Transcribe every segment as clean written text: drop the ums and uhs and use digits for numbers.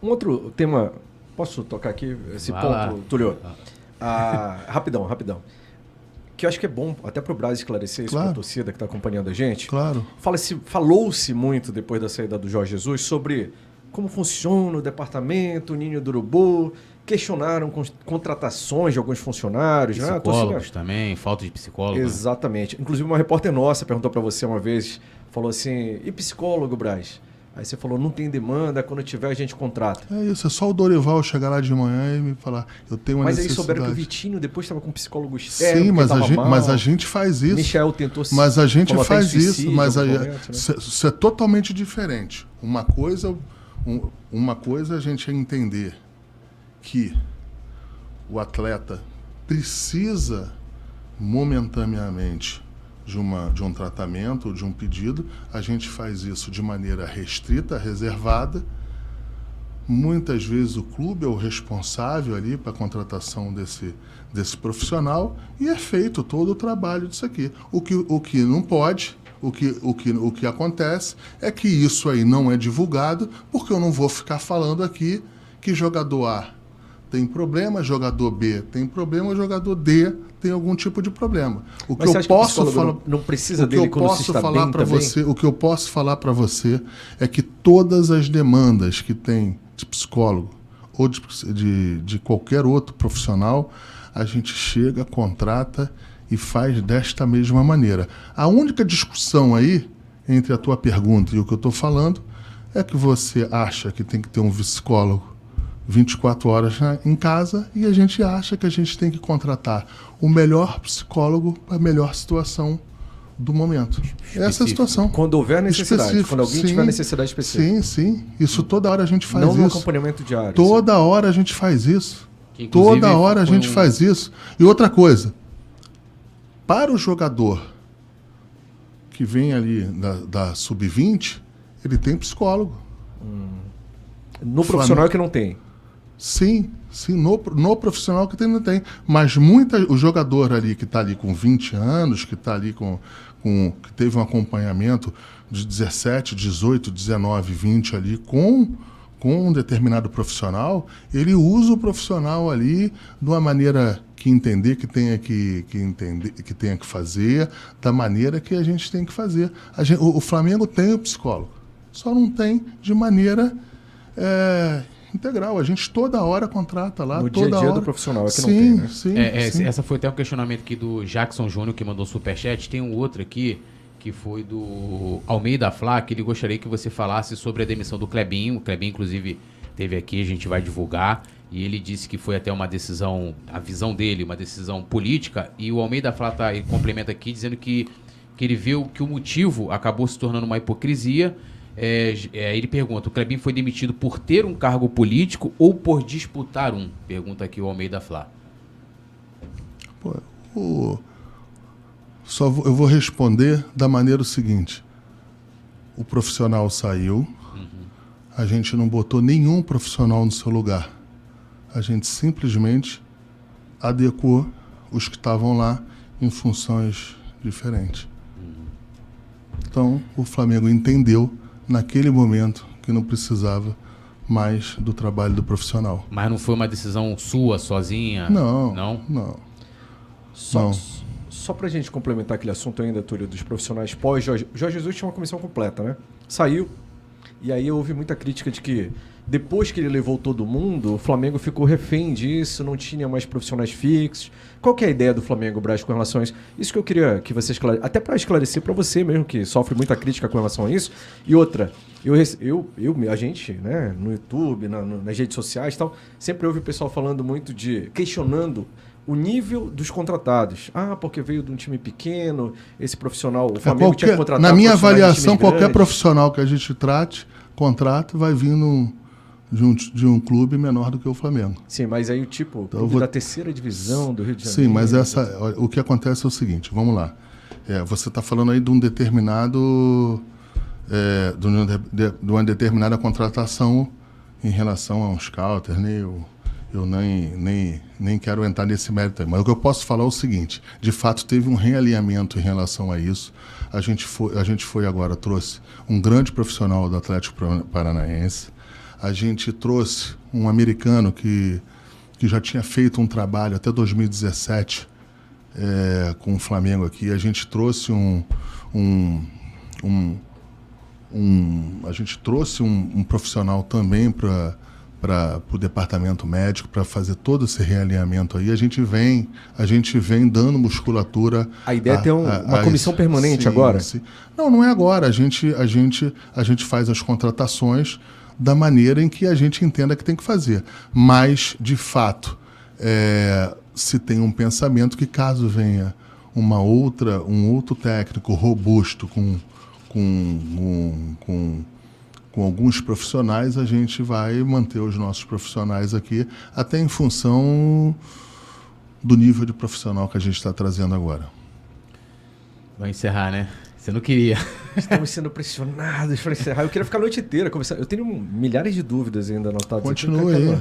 Um outro tema, posso tocar aqui esse Vai ponto, lá. Túlio? Rapidão. Que eu acho que é bom até para o Braz esclarecer isso para a torcida que está acompanhando a gente. Claro. Falou-se muito depois da saída do Jorge Jesus sobre como funciona o departamento, o Ninho do Urubu, questionaram contratações de alguns funcionários. Psicólogos também, falta de psicólogo. Exatamente. Inclusive uma repórter nossa perguntou para você uma vez, falou assim, e psicólogo, Braz? Aí você falou, não tem demanda, quando tiver a gente contrata. É isso, é só o Dorival chegar lá de manhã e me falar, eu tenho uma necessidade. Mas aí souberam que o Vitinho depois estava com um psicólogo externo. Sim, mas a gente faz isso. Michel tentou Mas a gente faz isso, mas momento, né? Isso é totalmente diferente. Uma coisa a gente é entender que o atleta precisa momentaneamente de um tratamento, de um pedido, a gente faz isso de maneira restrita, reservada. Muitas vezes o clube é o responsável ali para a contratação desse profissional e é feito todo o trabalho disso aqui. O que não pode, o que acontece é que isso aí não é divulgado, porque eu não vou ficar falando aqui que jogador A tem problema, jogador B tem problema, jogador D tem algum tipo de problema. O que eu posso falar, não precisa dele quando se está bem também? O que eu posso falar para você é que todas as demandas que tem de psicólogo ou de qualquer outro profissional, a gente chega, contrata e faz desta mesma maneira. A única discussão aí entre a tua pergunta e o que eu estou falando é que você acha que tem que ter um psicólogo 24 horas em casa e a gente acha que a gente tem que contratar o melhor psicólogo para a melhor situação do momento. Essa é a situação. Quando houver necessidade, quando alguém tiver necessidade específica. Sim. Isso toda hora a gente faz isso. Não no acompanhamento diário. Toda hora a gente faz isso. Toda hora a gente faz isso. E outra coisa, para o jogador que vem ali da sub-20, ele tem psicólogo. No profissional que não tem. Sim, no profissional que não tem. Mas o jogador ali que está ali com 20 anos, que está ali que teve um acompanhamento de 17, 18, 19, 20 ali com um determinado profissional, ele usa o profissional ali de uma maneira que entender que tenha que entender, que tenha que fazer, da maneira que a gente tem que fazer. O Flamengo tem o psicólogo, só não tem de maneira integral. A gente toda hora contrata lá. No toda dia a dia hora. do profissional, é que não tem, né? Sim. Essa foi até um questionamento aqui do Jackson Júnior, que mandou superchat. Tem um outro aqui, que foi do Almeida Flá, que ele gostaria que você falasse sobre a demissão do Clebinho. O Clebinho, inclusive, esteve aqui, a gente vai divulgar. E ele disse que foi até uma decisão, a visão dele, uma decisão política. E o Almeida Flá ele complementa aqui, dizendo que ele viu que o motivo acabou se tornando uma hipocrisia. Ele pergunta, o Clebinho foi demitido por ter um cargo político ou por disputar um? Pergunta aqui o Almeida Flá. Eu vou responder da maneira seguinte. O profissional saiu, a gente não botou nenhum profissional no seu lugar. A gente simplesmente adequou os que estavam lá em funções diferentes. Então, o Flamengo entendeu naquele momento que não precisava mais do trabalho do profissional. Mas não foi uma decisão sua, sozinha? Não. Só pra gente complementar aquele assunto ainda, Túlio, dos profissionais pós-Jorge Jesus tinha uma comissão completa, né? Saiu, e aí houve muita crítica de que depois que ele levou todo mundo, o Flamengo ficou refém disso, não tinha mais profissionais fixos. Qual que é a ideia do Flamengo, Braz, com relação a isso? Isso que eu queria que você esclarecesse, até para esclarecer para você mesmo, que sofre muita crítica com relação a isso. E outra, a gente, né, no YouTube, nas redes sociais e tal, sempre ouve o pessoal falando muito questionando o nível dos contratados. Porque veio de um time pequeno, esse profissional, o Flamengo tinha que contratar. Na minha avaliação, qualquer profissional que a gente contrata, vai vindo de um clube menor do que o Flamengo. Sim, mas aí da terceira divisão do Rio de Janeiro. Sim, mas o que acontece é o seguinte, vamos lá. Você está falando aí de um determinado... de uma determinada contratação em relação a um scouter, né? Eu nem quero entrar nesse mérito aí. Mas o que eu posso falar é o seguinte, de fato teve um realinhamento em relação a isso. A gente foi agora, trouxe um grande profissional do Atlético Paranaense. A gente trouxe um americano que já tinha feito um trabalho até 2017 com o Flamengo aqui. A gente trouxe a gente trouxe um profissional também para o departamento médico para fazer todo esse realinhamento aí. A gente vem dando musculatura. A ideia é ter uma comissão permanente. Sim, agora? Sim. Não é agora. A gente faz as contratações da maneira em que a gente entenda que tem que fazer. Mas, de fato, se tem um pensamento que caso venha um outro técnico robusto com alguns profissionais, a gente vai manter os nossos profissionais aqui, até em função do nível de profissional que a gente está trazendo agora. Vai encerrar, né? Você não queria. Estamos sendo pressionados para encerrar. Eu queria ficar a noite inteira conversando. Eu tenho milhares de dúvidas ainda anotadas. Continua aí.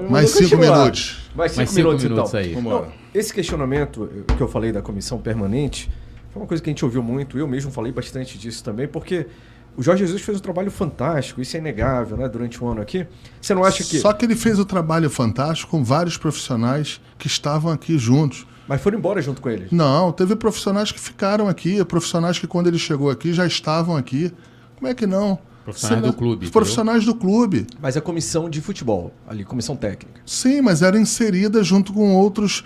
Mais 5 minutos. Mais 5 minutos então. Aí. Então, esse questionamento que eu falei da comissão permanente foi uma coisa que a gente ouviu muito. Eu mesmo falei bastante disso também, porque o Jorge Jesus fez um trabalho fantástico, isso é inegável, né? Durante um ano aqui. Você não acha que... Só que ele fez o trabalho fantástico com vários profissionais que estavam aqui juntos. Mas foram embora junto com eles? Não, teve profissionais que ficaram aqui, profissionais que quando ele chegou aqui já estavam aqui. Como é que não? Profissionais do clube. Profissionais do clube. Mas a comissão de futebol, ali, comissão técnica. Sim, mas era inserida junto com outros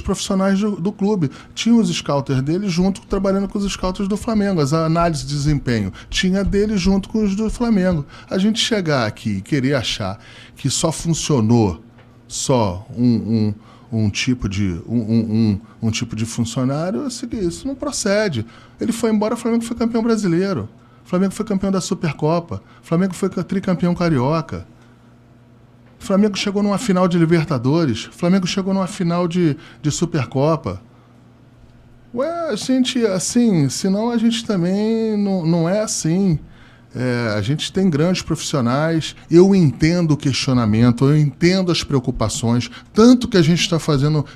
profissionais do clube. Tinha os scouters dele junto, trabalhando com os scouters do Flamengo. As análises de desempenho tinha dele junto com os do Flamengo. A gente chegar aqui e querer achar que só funcionou só um tipo de funcionário, isso não procede. Ele foi embora, o Flamengo foi campeão brasileiro. O Flamengo foi campeão da Supercopa. O Flamengo foi tricampeão carioca. O Flamengo chegou numa final de Libertadores. O Flamengo chegou numa final de Supercopa. Ué, gente, assim, senão a gente também não é assim. A gente tem grandes profissionais, eu entendo o questionamento, eu entendo as preocupações, tanto que a gente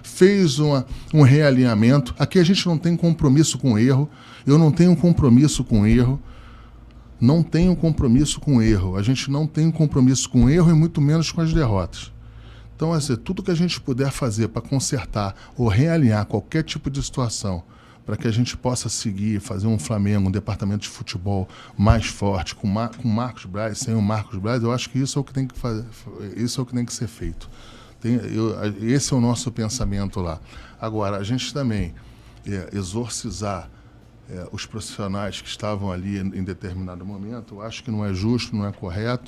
fez um realinhamento. Aqui a gente não tem compromisso com erro, eu não tenho compromisso com erro, não tenho compromisso com erro, a gente não tem compromisso com erro e muito menos com as derrotas. Então, assim, tudo que a gente puder fazer para consertar ou realinhar qualquer tipo de situação, para que a gente possa seguir, fazer um Flamengo, um departamento de futebol mais forte, com Marcos Braz, sem o Marcos Braz, eu acho que isso é o que tem que fazer, isso é o que tem que ser feito. Esse é o nosso pensamento lá. Agora, a gente também exorcizar os profissionais que estavam ali em determinado momento, eu acho que não é justo, não é correto.